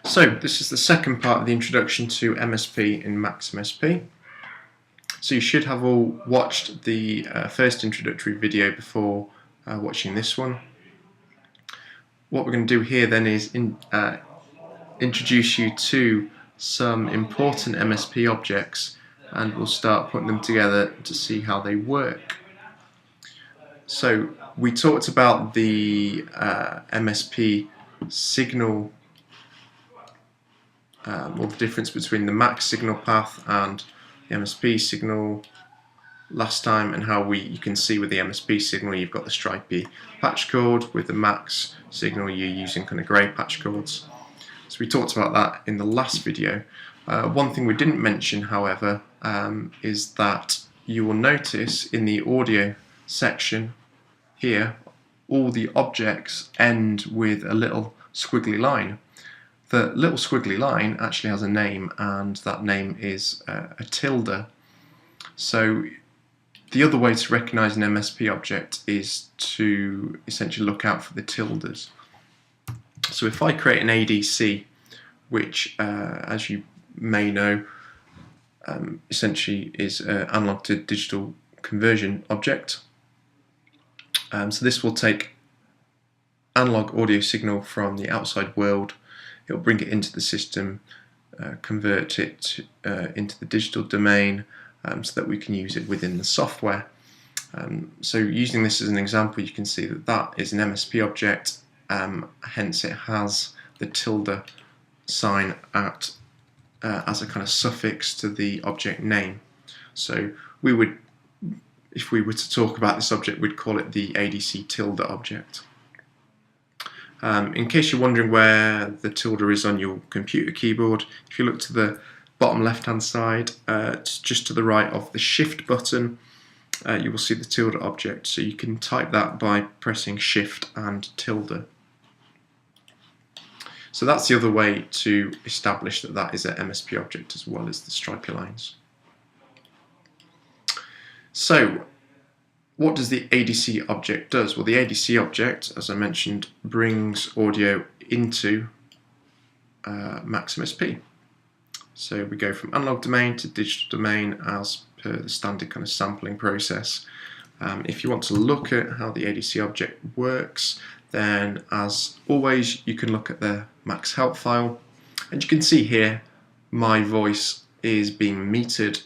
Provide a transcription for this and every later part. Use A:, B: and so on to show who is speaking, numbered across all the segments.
A: So this is the second part of the introduction to MSP in Max MSP. So you should have all watched the first introductory video before watching this one. What we're going to do here then is introduce you to some important MSP objects, and we'll start putting them together to see how they work. So we talked about the MSP signal, or the difference between the Max signal path and the MSP signal last time, and how you can see with the MSP signal you've got the stripy patch cord. With the Max signal you're using kind of grey patch cords. So we talked about that in the last video. One thing we didn't mention, however, is that you will notice in the audio section here all the objects end with a little squiggly line. The little squiggly line actually has a name, and that name is a tilde. So the other way to recognise an MSP object is to essentially look out for the tildes. So if I create an ADC, which as you may know essentially is an analog to digital conversion object, so this will take analog audio signal from the outside world. It'll bring it into the system, convert it into the digital domain, so that we can use it within the software. So using this as an example, you can see that that is an MSP object, hence it has the tilde sign at as a kind of suffix to the object name. So we would, if we were to talk about this object, we'd call it the ADC tilde object. In case you're wondering where the tilde is on your computer keyboard, if you look to the bottom left hand side, just to the right of the shift button, you will see the tilde object. So you can type that by pressing shift and tilde. So that's the other way to establish that that is an MSP object, as well as the stripy lines. So what does the ADC object do? Well, the ADC object, as I mentioned, brings audio into Max MSP. So we go from analog domain to digital domain as per the standard kind of sampling process. If you want to look at how the ADC object works, then as always you can look at the Max help file, and you can see here my voice is being metered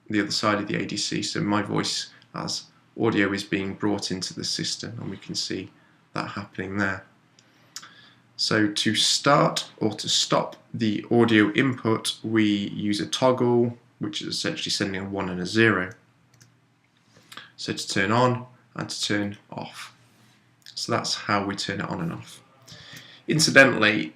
A: the other side of the ADC. So my voice as audio is being brought into the system, and we can see that happening there. So to start or to stop the audio input, we use a toggle, which is essentially sending a 1 and a 0. So to turn on and to turn off. So that's how we turn it on and off. Incidentally,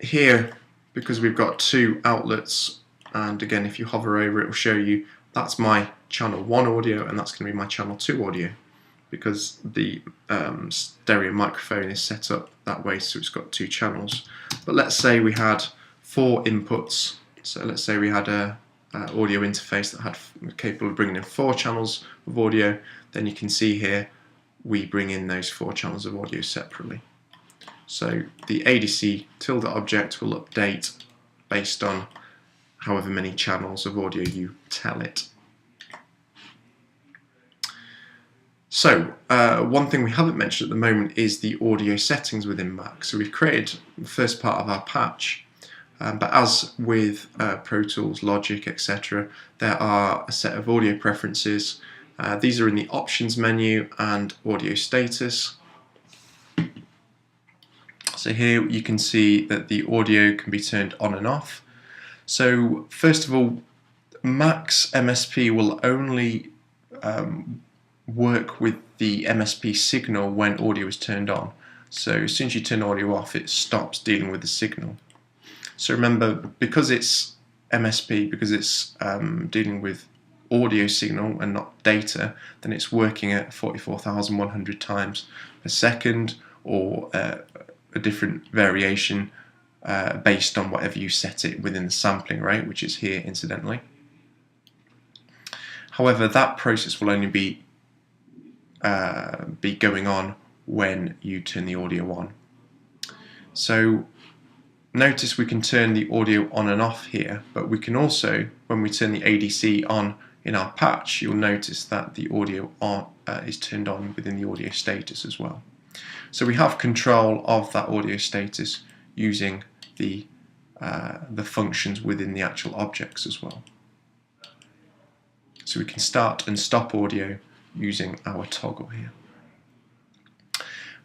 A: here, because we've got two outlets, and again if you hover over it will show you that's my channel 1 audio and that's going to be my channel 2 audio, because the stereo microphone is set up that way, so it's got two channels. But let's say we had 4 inputs. So let's say we had a audio interface that had capable of bringing in 4 channels of audio. Then you can see here we bring in those 4 channels of audio separately. So the ADC tilde object will update based on however many channels of audio you tell it. So one thing we haven't mentioned at the moment is the audio settings within Max. So we've created the first part of our patch, but as with Pro Tools, Logic, etc., there are a set of audio preferences. These are in the options menu and audio status. So here you can see that the audio can be turned on and off. So first of all, Max MSP will only work with the MSP signal when audio is turned on. So as soon as you turn audio off, it stops dealing with the signal. So remember, because it's MSP, because it's dealing with audio signal and not data, then it's working at 44,100 times per second, or a different variation based on whatever you set it within the sampling rate, which is here incidentally. However, that process will only be going on when you turn the audio on. So notice we can turn the audio on and off here, but we can also, when we turn the ADC on in our patch, you'll notice that the audio on, is turned on within the audio status as well. So we have control of that audio status using the functions within the actual objects as well. So we can start and stop audio using our toggle here.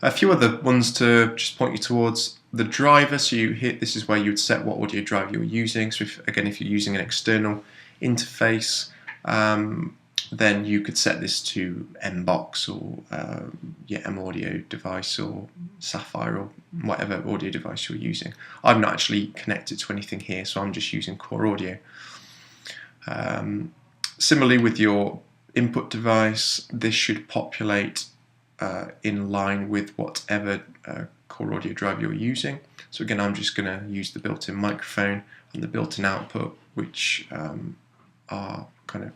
A: A few other ones to just point you towards: the driver. So you hit, this is where you would set what audio driver you're using. So if you're using an external interface, then you could set this to MBox or M audio device or Sapphire or whatever audio device you're using. I'm not actually connected to anything here, so I'm just using Core Audio. Similarly with your input device, this should populate in line with whatever Core Audio drive you're using. So again, I'm just going to use the built-in microphone and the built-in output, which are kind of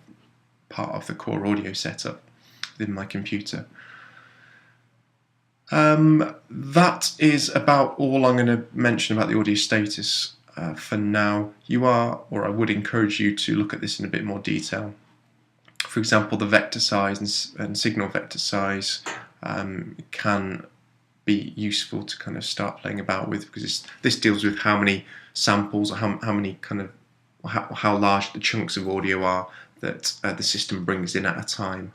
A: part of the Core Audio setup within my computer. That is about all I'm going to mention about the audio status for now. I would encourage you to look at this in a bit more detail. For example, the vector size and signal vector size can be useful to kind of start playing about with, because this deals with how many samples or how many kind of how large the chunks of audio are that the system brings in at a time.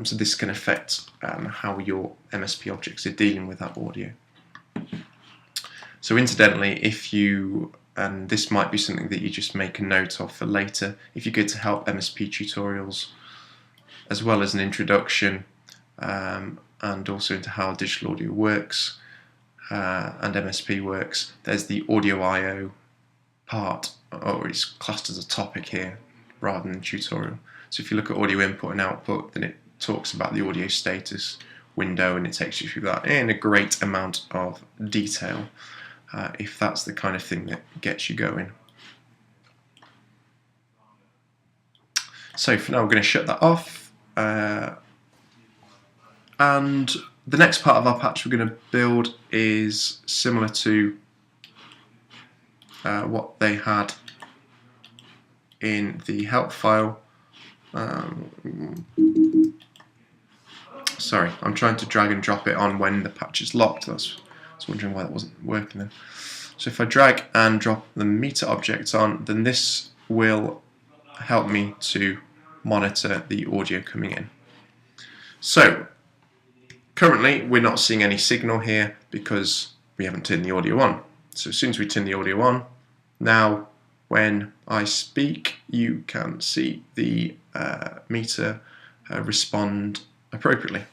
A: So this can affect how your MSP objects are dealing with that audio. So incidentally, and this might be something that you just make a note of for later, if you go to help MSP tutorials, as well as an introduction, and also into how digital audio works and MSP works, there's the audio I/O part, or it's classed as a topic here rather than a tutorial. So if you look at audio input and output, then it talks about the audio status window, and it takes you through that in a great amount of detail, if that's the kind of thing that gets you going. So for now, we're going to shut that off. And the next part of our patch we're going to build is similar to what they had in the help file. Sorry, I'm trying to drag and drop it on when the patch is locked. I was wondering why that wasn't working then. So if I drag and drop the meter object on, then this will help me to monitor the audio coming in. So currently we're not seeing any signal here because we haven't turned the audio on. So as soon as we turn the audio on, now when I speak, you can see the meter respond appropriately.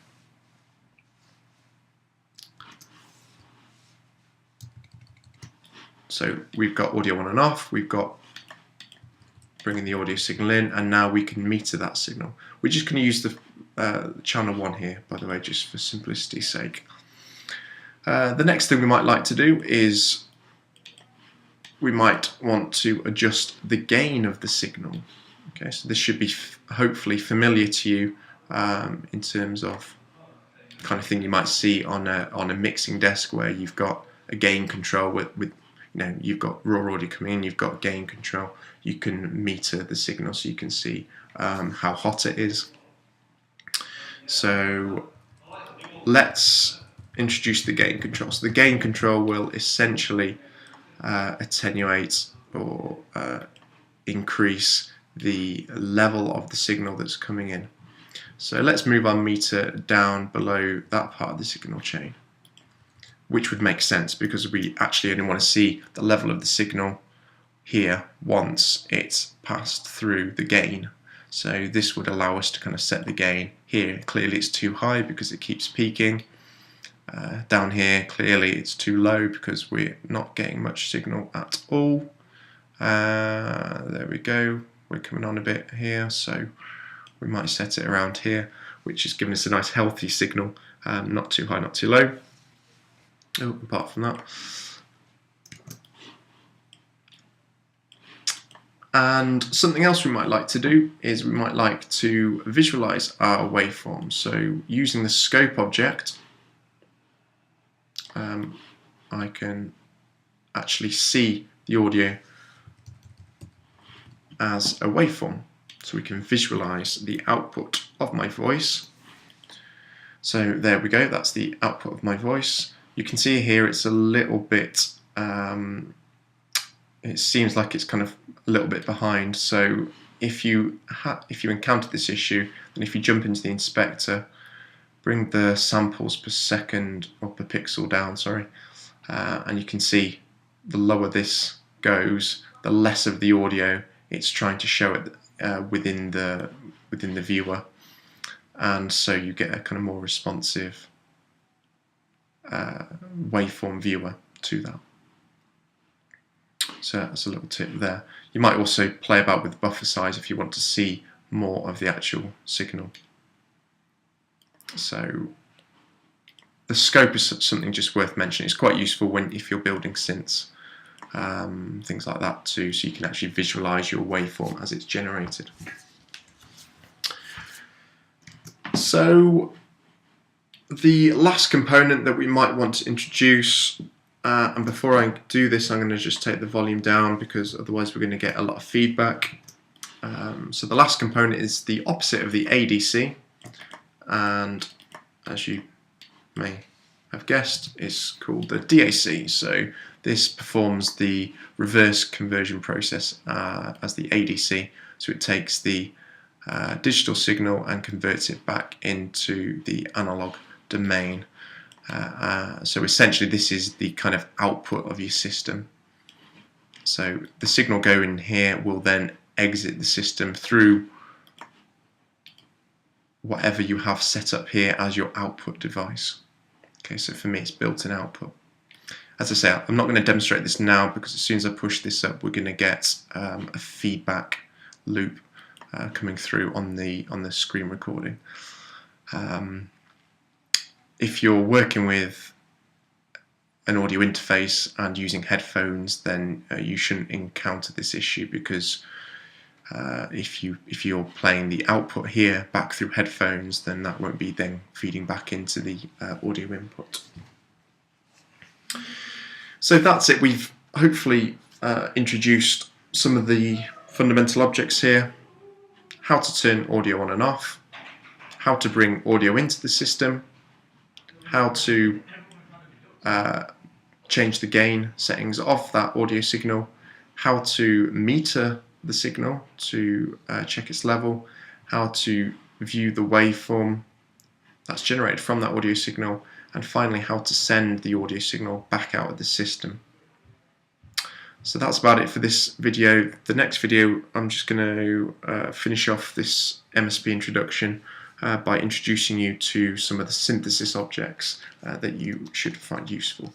A: So we've got audio on and off, we've got bringing the audio signal in, and now we can meter that signal. We're just going to use the channel 1 here, by the way, just for simplicity's sake. The next thing we might like to do is we might want to adjust the gain of the signal. Okay, so this should be hopefully familiar to you in terms of the kind of thing you might see on a mixing desk, where you've got a gain control with you've got raw audio coming in, you've got gain control. You can meter the signal so you can see how hot it is. So let's introduce the gain control. So the gain control will essentially attenuate or increase the level of the signal that's coming in. So let's move our meter down below that part of the signal chain, which would make sense because we actually only want to see the level of the signal here once it's passed through the gain. So this would allow us to kind of set the gain. Here clearly it's too high because it keeps peaking. Down here clearly it's too low because we're not getting much signal at all. There we go, we're coming on a bit here, so we might set it around here, which is giving us a nice healthy signal, not too high, not too low. Oh, apart from that. And something else we might like to do is we might like to visualize our waveform. So using the scope object, I can actually see the audio as a waveform. So we can visualize the output of my voice. So there we go, that's the output of my voice. You can see here it's a little bit, it seems like it's kind of a little bit behind. So if you encounter this issue, then if you jump into the inspector, bring the samples per second or per pixel down, sorry, and you can see the lower this goes, the less of the audio it's trying to show it within the viewer, and so you get a kind of more responsive waveform viewer to that. So that's a little tip there. You might also play about with buffer size if you want to see more of the actual signal. So the scope is something just worth mentioning. It's quite useful if you're building synths, things like that too, so you can actually visualize your waveform as it's generated. So the last component that we might want to introduce, and before I do this, I'm going to just take the volume down because otherwise we're going to get a lot of feedback. So the last component is the opposite of the ADC, and as you may have guessed, it's called the DAC. So this performs the reverse conversion process as the ADC. So it takes the digital signal and converts it back into the analog domain. So essentially this is the kind of output of your system. So the signal going here will then exit the system through whatever you have set up here as your output device. Okay, so for me it's built-in output. As I say, I'm not going to demonstrate this now because as soon as I push this up, we're going to get a feedback loop coming through on the screen recording. If you're working with an audio interface and using headphones, then you shouldn't encounter this issue, because if you're playing the output here back through headphones, then that won't be then feeding back into the audio input. So that's it. We've hopefully introduced some of the fundamental objects here: how to turn audio on and off, how to bring audio into the system, how to change the gain settings of that audio signal, how to meter the signal to check its level, how to view the waveform that's generated from that audio signal, and finally how to send the audio signal back out of the system. So that's about it for this video. The next video, I'm just going to finish off this MSP introduction by introducing you to some of the synthesis objects that you should find useful.